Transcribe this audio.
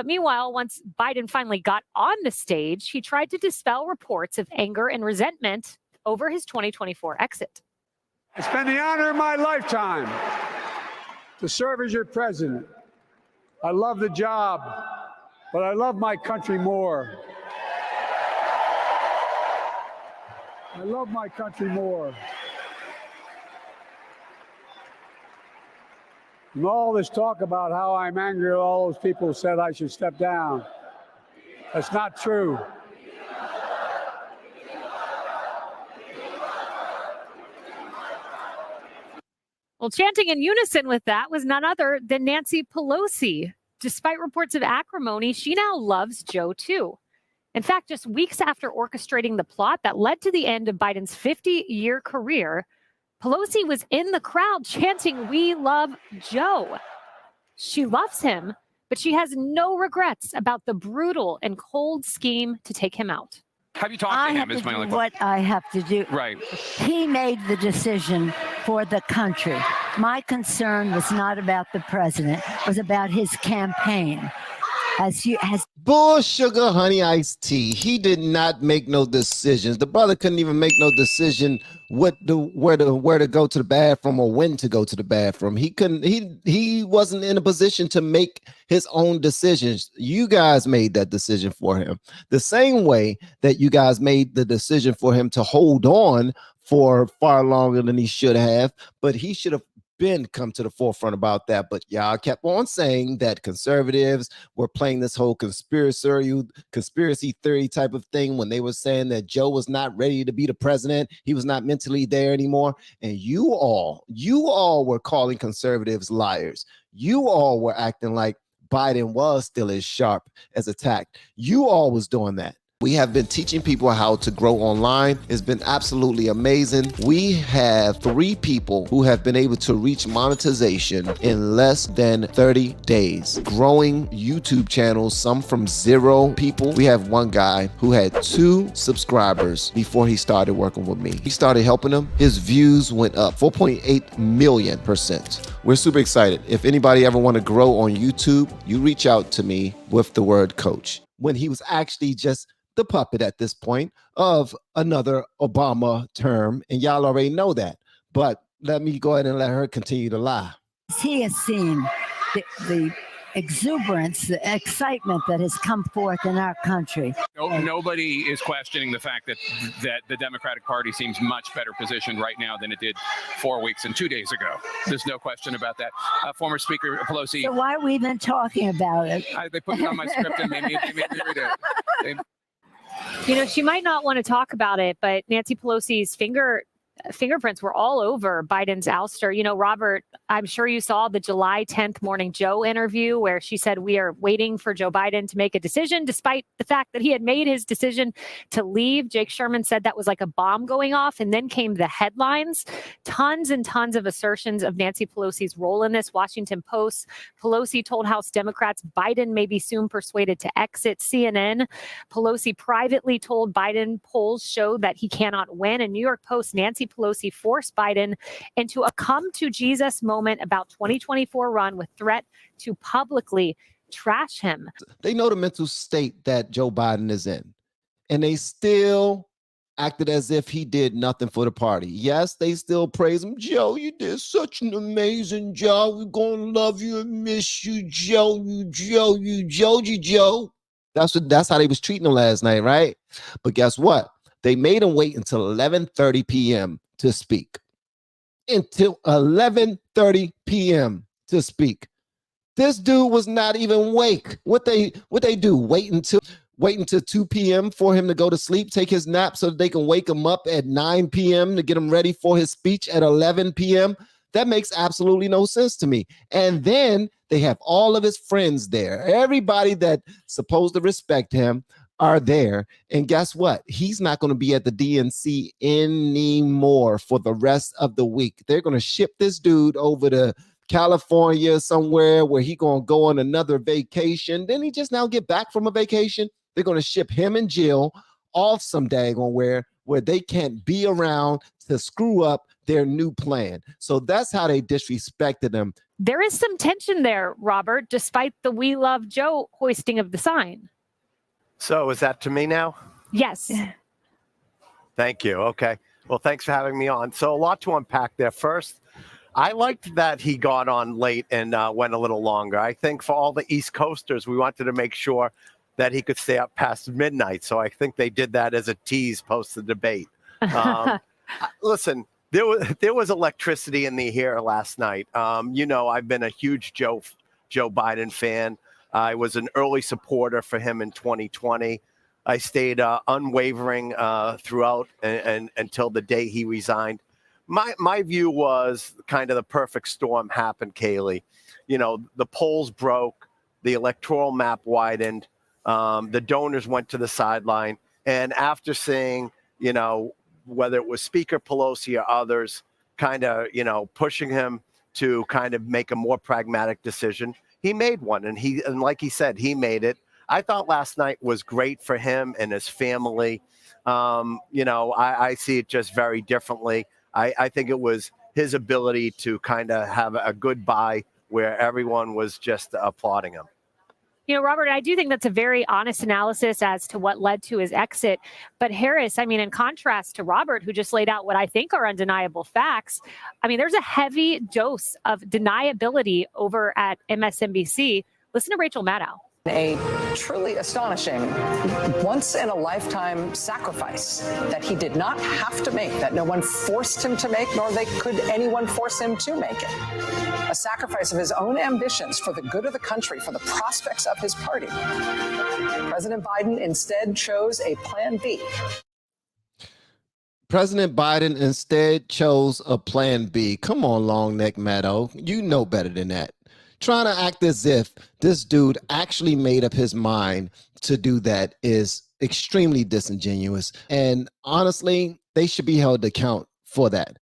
But meanwhile, once Biden finally got on the stage, he tried to dispel reports of anger and resentment over his 2024 exit. It's been the honor of my lifetime to serve as your president. I love the job, but I love my country more. I love my country more. And all this talk about how I'm angry at all those people who said I should step down, that's not true. Well, chanting in unison with that was none other than Nancy Pelosi. Despite reports of acrimony, she now loves Joe too. In fact, just weeks after orchestrating the plot that led to the end of Biden's 50-year career, Pelosi was in the crowd chanting, "We love Joe." She loves him, but she has no regrets about the brutal and cold scheme to take him out. Have you talked to him? Is my only question. What I have to do. Right. He made the decision for the country. My concern was not about the president, it was about his campaign. Bull sugar honey iced tea. He did not make no decisions. The brother couldn't even make no decision where to go to the bathroom or when to go to the bathroom. He wasn't in a position to make his own decisions. You guys made that decision for him. The same way that you guys made the decision for him to hold on for far longer than he should have, but he should have been come to the forefront about that. But y'all kept on saying that conservatives were playing this whole conspiracy theory type of thing when they were saying that Joe was not ready to be the president. He was not mentally there anymore. And you all were calling conservatives liars. You all were acting like Biden was still as sharp as attacked. You all was doing that. We have been teaching people how to grow online. It's been absolutely amazing. We have 3 people who have been able to reach monetization in less than 30 days. Growing YouTube channels, some from 0 people. We have one guy who had 2 subscribers before he started working with me. He started helping him. His views went up 4.8 million%. We're super excited. If anybody ever want to grow on YouTube, you reach out to me with the word coach. When he was actually just the puppet at this point of another Obama term, and y'all already know that. But let me go ahead and let her continue to lie. He has seen the exuberance, the excitement that has come forth in our country. Nobody is questioning the fact that the Democratic Party seems much better positioned right now than it did 4 weeks and 2 days ago. There's no question about that. Former Speaker Pelosi. So why are we even talking about it? They put it on my script and they made me read it. You know, she might not want to talk about it, but Nancy Pelosi's fingerprints were all over Biden's ouster. You know, Robert, I'm sure you saw the July 10th Morning Joe interview where she said, "We are waiting for Joe Biden to make a decision," despite the fact that he had made his decision to leave. Jake Sherman said that was like a bomb going off. And then came the headlines, tons and tons of assertions of Nancy Pelosi's role in this. Washington Post, Pelosi told House Democrats Biden may be soon persuaded to exit. CNN, Pelosi privately told Biden polls show that he cannot win. And New York Post, Nancy Pelosi forced Biden into a come-to-Jesus moment about 2024 run with threat to publicly trash him. They know the mental state that Joe Biden is in, and they still acted as if he did nothing for the party. Yes, they still praise him. "Joe, you did such an amazing job. We're going to love you and miss you, Joe. Joe. That's how they was treating him last night, right? But guess what? They made him wait until 11:30 p.m. to speak. Until 11:30 p.m. to speak. This dude was not even awake. What they do? Wait until 2 p.m. for him to go to sleep, take his nap so that they can wake him up at 9 p.m. to get him ready for his speech at 11 p.m. That makes absolutely no sense to me. And then they have all of his friends there. Everybody that's supposed to respect him are there. And guess what? He's not going to be at the DNC anymore for the rest of the week. They're going to ship this dude over to California somewhere where he going to go on another vacation. Then he just now get back from a vacation. They're going to ship him and Jill off some daggone where they can't be around to screw up their new plan. So that's how they disrespected him. There is some tension there, Robert, despite the "We Love Joe" hoisting of the sign. So is that to me now? Yes. Thank you. Okay. Well, thanks for having me on. So a lot to unpack there. First, I liked that he got on late and went a little longer. I think for all the East Coasters, we wanted to make sure that he could stay up past midnight. So I think they did that as a tease post the debate. Listen, there was electricity in the air last night. You know, I've been a huge Joe Biden fan. I was an early supporter for him in 2020. I stayed unwavering throughout and until the day he resigned. My view was kind of the perfect storm happened, Kaylee. You know, the polls broke, the electoral map widened, the donors went to the sideline. And after seeing, you know, whether it was Speaker Pelosi or others kind of, you know, pushing him to kind of make a more pragmatic decision, he made one. And like he said, he made it. I thought last night was great for him and his family. You know, I see it just very differently. I think it was his ability to kind of have a goodbye where everyone was just applauding him. You know, Robert, I do think that's a very honest analysis as to what led to his exit. But Harris, I mean, in contrast to Robert, who just laid out what I think are undeniable facts, I mean, there's a heavy dose of deniability over at MSNBC. Listen to Rachel Maddow. A truly astonishing, once-in-a-lifetime sacrifice that he did not have to make, that no one forced him to make, nor could anyone force him to make it. A sacrifice of his own ambitions for the good of the country, for the prospects of his party. President Biden instead chose a plan B. President Biden instead chose a plan B. Come on, long neck Maddow. You know better than that. Trying to act as if this dude actually made up his mind to do that is extremely disingenuous. And honestly, they should be held to account for that.